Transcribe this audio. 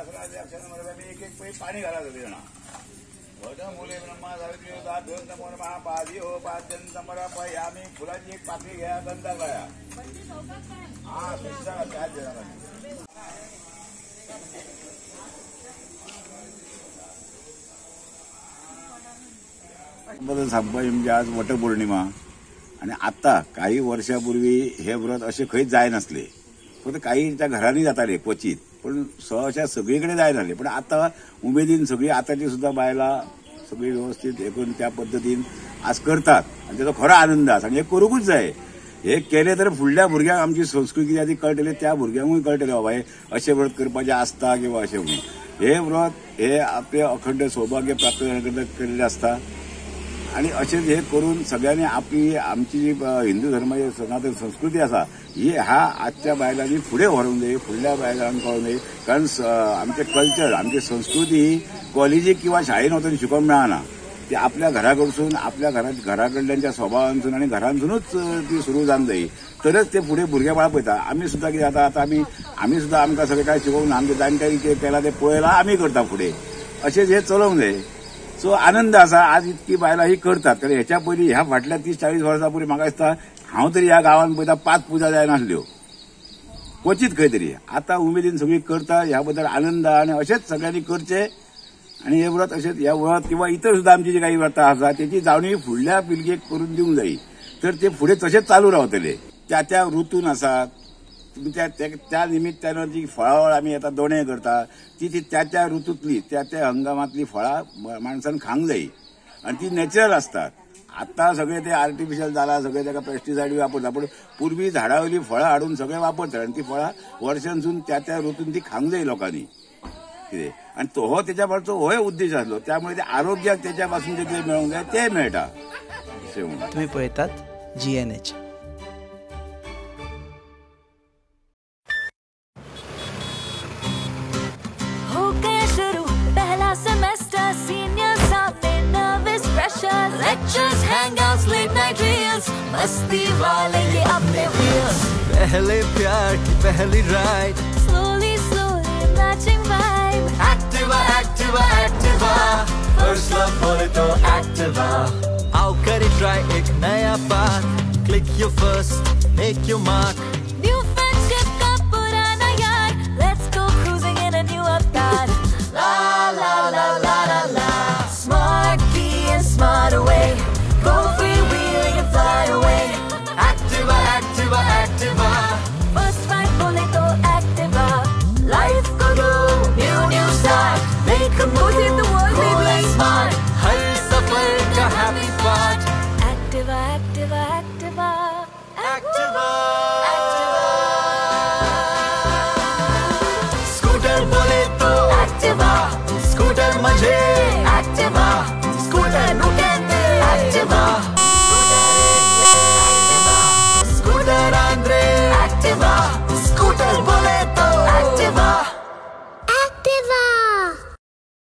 एक एक पै पाणी घाला सगळे जण मुले ब्रह्मा सावित्री दोन समोर महापादी हो पाचन समोर आम्ही फुलाची एक पाकळी घ्या गंधा गळ्या हा सुद्धा त्याच म्हणजे आज वटपौर्णिमा आणि आता काही वर्षापूर्वी हे व्रत असे खंयच जाय नसले फक्त काही त्या घरांनी जाताले क्वचित पण सहसा सगळीकडे जाय नसले पण आता उमेदीन सगळी आताची सुद्धा बायला सगळी व्यवस्थित हे करून त्या पद्धतीन आज करतात आणि त्याचा खरा आनंद आसा आणि हे करूकच जाय हे केले तर फुडल्या भुरग्यांक आमची संस्कृती आधी कळटले त्या भुरग्यांकूय कळटले बाबा हे असे व्रत करपाचे आसता किंवा असे म्हणून हे व्रत हे आपले अखंड सौभाग्य प्राप्त केलेले असता आणि असेच हे करून सगळ्यांनी आपली आमची जी हिंदू धर्माची सनातन संस्कृती असा ही हा आजच्या बायलांनी पुढे व्हरून दे फुडल्या बायलांक कळून दे कारण आमचे कल्चर आमची संस्कृती ही कॉलेजी किंवा शाळेन वचून शिकोवंक मेळना ती आपल्या घराकडसून आपल्या घराकडल्यांच्या स्वभावांसून आणि घरांसूनच ती सुरू जावन जाई तरच ते पुढे भुरगे बाळ पळयता आम्ही सुद्धा कितें जाता आता आम्ही सुद्धा आमकां सगळें काय शिकोवन आमच्या जाणट्यांनी कितें केलां तें पळयलां आमी करता फुडें अशेंच हे चलोवंक जाय सो आनंद असा आज इतकी बायलां ही करतात कारण ह्याच्या पयलीं ह्या फाटल्या 30-40 वर्सां पूर्वी म्हाका दिसता हांव तरी ह्या गांवांत पळयता 5 पुजा जाय नासल्यो क्वचित खंय तरी आता उमेदीन सगळी करता ह्या बद्दल आनंद आणि असेच सगळ्यांनी करचे आणि हे व्रत असेच ह्या व्रत किंवा इतर सुद्धा आमची जी काही व्रतां आसा त्याची जावणी फुडल्या पिळगेक करून दिवंक जायी तर ते फुडें तशेंच चालू रावतले त्या त्या ऋतून आसात त्या निमित्तानं जी फळावळ आम्ही आता दोणे करता ती त्या त्या ऋतूतली त्या त्या हंगामातली फळां माणसान खावंक जायी आणि ती नॅचरल असतात आता सगळे ते आर्टिफिशियल जाला सगळे ताका पेस्टिसायड वापरता पण पूर्वी झाडावयली फळां हाडून सगळे वापरतात आणि ती फळां वर्षांसून त्या त्या ऋतून ती खावंक जायी लोकांनी कितें आणि तो हो त्याच्या फाटचो होय उद्देश आसलो त्यामुळे ते आरोग्याक त्याच्या पासून जे कितें मेळोंक जाय ते मेळटा अशें म्हणून तुम्ही पळयतात GNH Lectures, hangouts, late night reels, मस्ती वाले ये अपने wheels. पहले प्यार की पहली ride. Slowly, slowly matching vibe. Activa, Activa, Activa. First love बोले तो Activa. आओ करें try एक नया path. Click your first, make your mark. New friendship का पुराना यार. Let's go cruising in a new avatar. La la la la la la. Smart key and smart away. Go freewheeling and fly away. Activa, Activa, Activa. First fight बोले तो Activa. Life को दो new start. Make a move in the world, baby. Smart. हर सफर का happy part. Activa, Activa, Activa. Activa.